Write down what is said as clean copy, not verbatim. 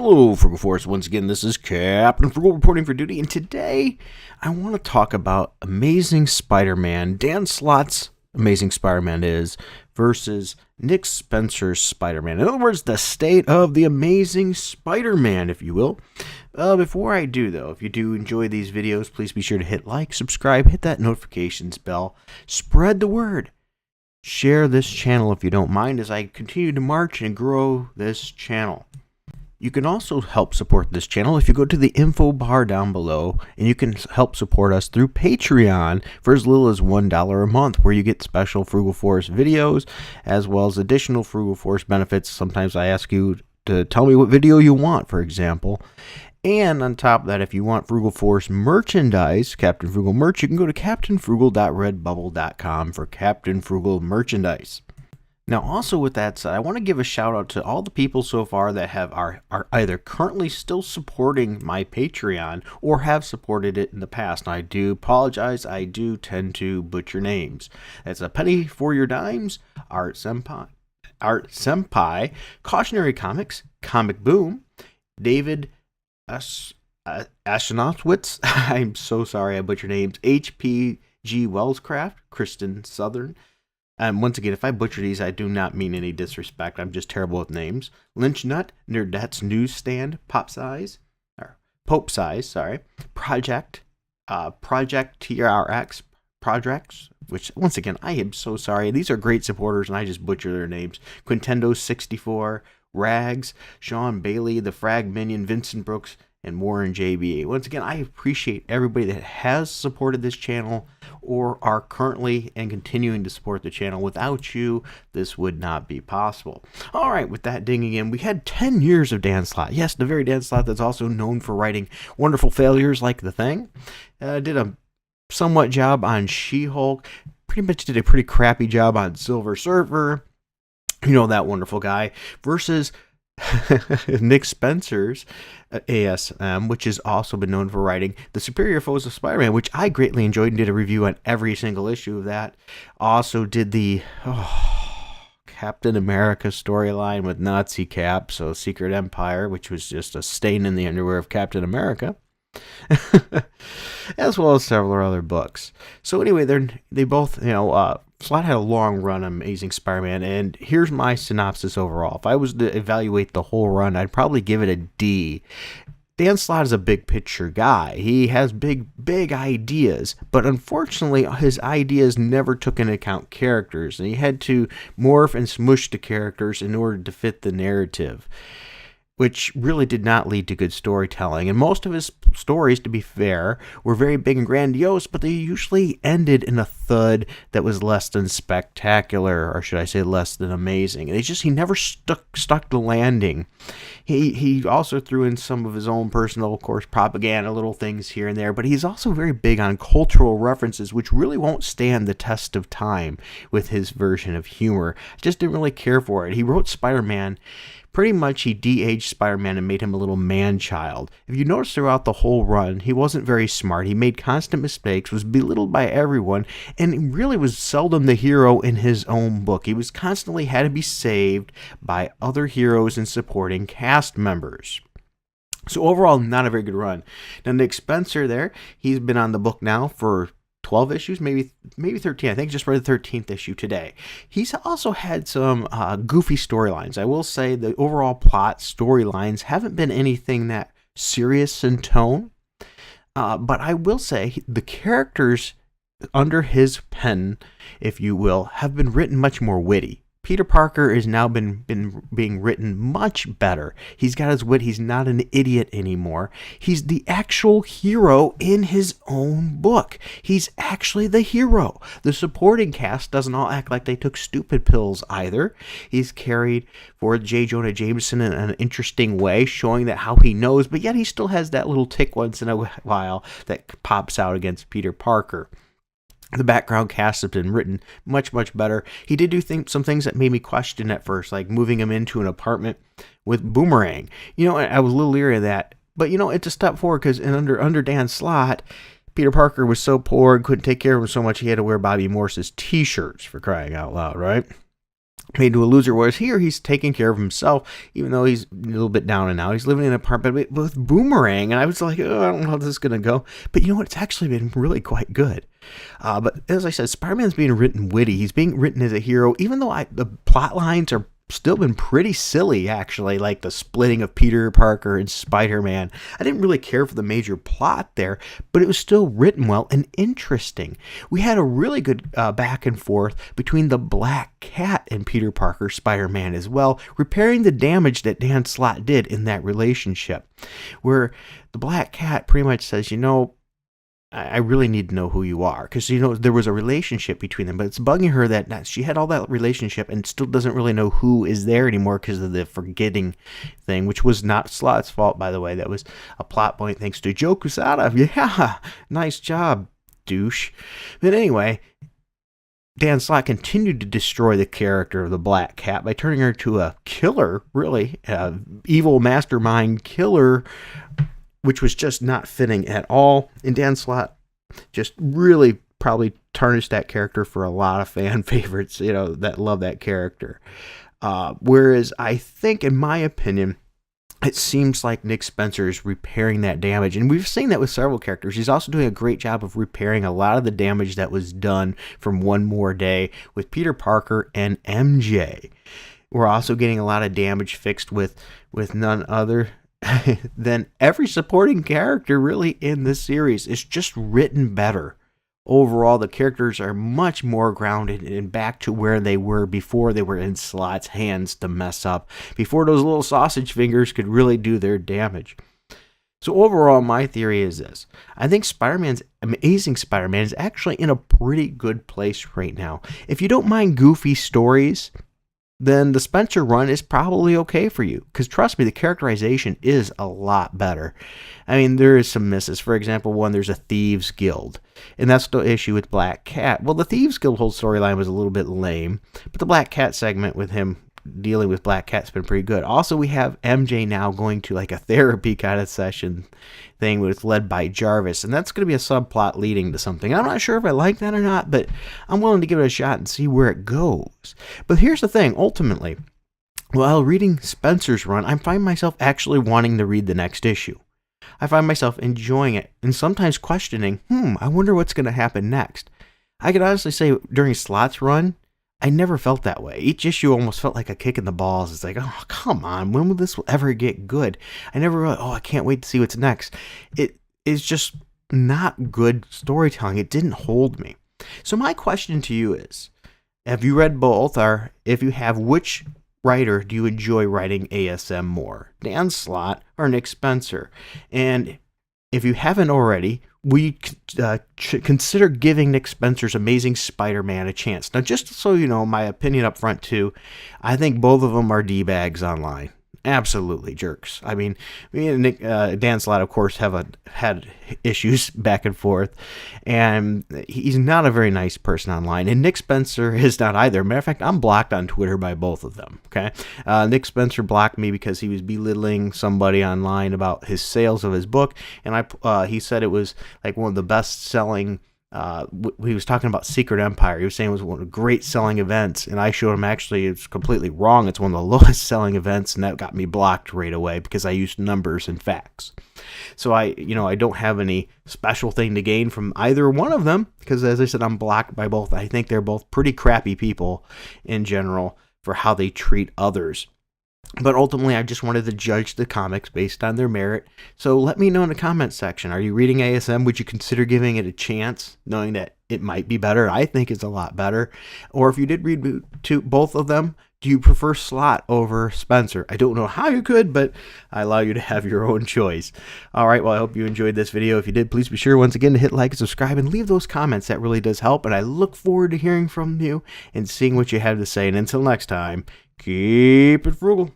Hello, Frugal Force. Once again, this is Captain Frugal reporting for duty, and today I want to talk about Amazing Spider-Man, Dan Slott's Amazing Spider-Man is, versus Nick Spencer's Spider-Man. In other words, the state of the Amazing Spider-Man, if you will. Before I do, though, if you do enjoy these videos, please be sure to hit like, subscribe, hit that notifications bell, spread the word. Share this channel if you don't mind as I continue to march and grow this channel. You can also help support this channel if you go to the info bar down below, and you can help support us through Patreon for as little as $1 a month, where you get special Frugal Force videos as well as additional Frugal Force benefits. Sometimes I ask you to tell me what video you want, for example. And on top of that, if you want Frugal Force merchandise, Captain Frugal merch, you can go to captainfrugal.redbubble.com for Captain Frugal merchandise. Now, also with that said, I want to give a shout out to all the people so far that are either currently still supporting my Patreon or have supported it in the past. Now, I do apologize. I do tend to butcher names. That's A Penny for Your Dimes, Art Senpai, Cautionary Comics, Comic Boom, David Astronautwitz. I'm so sorry I butchered names. HPG Wellscraft, Kristen Southern. And once again, if I butcher these, I do not mean any disrespect. I'm just terrible with names. Lynch Nut, Nerdette's Newsstand, Pope Size, Project TRX, Projects, which, once again, I am so sorry. These are great supporters, and I just butcher their names. Quintendo 64, Rags, Sean Bailey, The Frag Minion, Vincent Brooks, and Warren JBA. Once again, I appreciate everybody that has supported this channel or are currently and continuing to support the channel. Without you, this would not be possible. All right, with that dinging in, we had 10 years of Dan Slott. Yes, the very Dan Slott that's also known for writing wonderful failures like The Thing. Did a somewhat job on She-Hulk. Pretty much did a pretty crappy job on Silver Surfer. You know, that wonderful guy. Versus Nick Spencer's ASM, which has also been known for writing The Superior Foes of Spider-Man, which I greatly enjoyed and did a review on every single issue of that. Also did the Captain America storyline with Nazi Cap, so Secret Empire, which was just a stain in the underwear of Captain America. As well as several other books. So anyway, they both, Slott had a long run on Amazing Spider-Man, and here's my synopsis overall. If I was to evaluate the whole run, I'd probably give it a D. Dan Slott is a big picture guy. He has big ideas, but unfortunately, his ideas never took into account characters, and he had to morph and smush the characters in order to fit the narrative, which really did not lead to good storytelling. And most of his stories, to be fair, were very big and grandiose, but they usually ended in a thud that was less than spectacular, or should I say less than amazing. And he never stuck the landing. He also threw in some of his own personal, of course, propaganda, little things here and there, but he's also very big on cultural references, which really won't stand the test of time with his version of humor. I just didn't really care for it. He wrote Spider-Man. Pretty much he de-aged Spider-Man and made him a little man-child. If you notice throughout the whole run, he wasn't very smart. He made constant mistakes, was belittled by everyone, and really was seldom the hero in his own book. He was constantly had to be saved by other heroes and supporting cast members. So overall, not a very good run. Now, Nick Spencer there, he's been on the book now for 12 issues, maybe 13. I think just read the 13th issue today. He's also had some goofy storylines. I will say the overall plot storylines haven't been anything that serious in tone. But I will say the characters under his pen, if you will, have been written much more witty. Peter Parker has now been being written much better. He's got his wit. He's not an idiot anymore. He's the actual hero in his own book. He's actually the hero. The supporting cast doesn't all act like they took stupid pills either. He's carried for J. Jonah Jameson in an interesting way, showing that how he knows, but yet he still has that little tick once in a while that pops out against Peter Parker. The background cast has been written much better. He did do some things that made me question at first, like moving him into an apartment with Boomerang. I was a little leery of that. But, it's a step forward because under Dan Slott, Peter Parker was so poor and couldn't take care of him so much he had to wear Bobby Morse's t-shirts, for crying out loud, right? made to a loser, whereas here he's taking care of himself, even though he's a little bit down and out. He's living in an apartment with Boomerang, and I was like, oh, I don't know how this is going to go. But you know what? It's actually been really quite good. But as I said, Spider-Man's being written witty. He's being written as a hero, even though the plot lines are still been pretty silly, actually, like the splitting of Peter Parker and Spider-Man. I didn't really care for the major plot there, but it was still written well and interesting. We had a really good back and forth between the Black Cat and Peter Parker, Spider-Man as well, repairing the damage that Dan Slott did in that relationship, where the Black Cat pretty much says, I really need to know who you are, because there was a relationship between them, but it's bugging her that she had all that relationship and still doesn't really know who is there anymore because of the forgetting thing, which was not Slott's fault, by the way. That was a plot point thanks to Joe Quesada. Yeah, nice job, douche. But anyway, Dan Slott continued to destroy the character of the Black Cat by turning her to a killer, really, evil mastermind killer, which was just not fitting at all. And Dan Slott just really probably tarnished that character for a lot of fan favorites, that love that character. Whereas I think, in my opinion, it seems like Nick Spencer is repairing that damage. And we've seen that with several characters. He's also doing a great job of repairing a lot of the damage that was done from One More Day with Peter Parker and MJ. We're also getting a lot of damage fixed with none other than every supporting character really in this series. Is just written better. Overall, the characters are much more grounded and back to where they were before they were in Slott's hands to mess up, before those little sausage fingers could really do their damage. So overall, my theory is this. I think Amazing Spider-Man is actually in a pretty good place right now. If you don't mind goofy stories, then the Spencer run is probably okay for you. Because trust me, the characterization is a lot better. I mean, there is some misses. For example, there's a Thieves Guild. And that's the issue with Black Cat. Well, the Thieves Guild whole storyline was a little bit lame. But the Black Cat segment with him dealing with Black Cat's been pretty good. Also, we have MJ now going to like a therapy kind of session thing with led by Jarvis, and that's going to be a subplot leading to something. I'm not sure if I like that or not, but I'm willing to give it a shot and see where it goes. But here's the thing, ultimately, while reading Spencer's run, I find myself actually wanting to read the next issue. I find myself enjoying it and sometimes questioning, I wonder what's going to happen next. I could honestly say during Slott's run, I never felt that way. Each issue almost felt like a kick in the balls. It's like, oh, come on, when will this ever get good? I never really, I can't wait to see what's next. It is just not good storytelling. It didn't hold me. So my question to you is, have you read both? Or if you have, which writer do you enjoy writing ASM more? Dan Slott or Nick Spencer? And if you haven't already, we consider giving Nick Spencer's Amazing Spider-Man a chance. Now, just so you know, my opinion up front, too, I think both of them are D-bags online. Absolutely jerks. I mean, me and Dan Slott, of course, have had issues back and forth, and he's not a very nice person online, and Nick Spencer is not either. Matter of fact, I'm blocked on Twitter by both of them, okay? Nick Spencer blocked me because he was belittling somebody online about his sales of his book, and he said it was like one of the best-selling. He was talking about Secret Empire. He was saying it was one of the great selling events, and I showed him actually it's completely wrong. It's one of the lowest selling events, and that got me blocked right away because I used numbers and facts. So I don't have any special thing to gain from either one of them because, as I said, I'm blocked by both. I think they're both pretty crappy people in general for how they treat others. But ultimately, I just wanted to judge the comics based on their merit. So let me know in the comments section. Are you reading ASM? Would you consider giving it a chance, knowing that it might be better? I think it's a lot better. Or if you did read both of them, do you prefer Slott over Spencer? I don't know how you could, but I allow you to have your own choice. All right, well, I hope you enjoyed this video. If you did, please be sure once again to hit like and subscribe and leave those comments. That really does help, and I look forward to hearing from you and seeing what you have to say. And until next time, keep it frugal.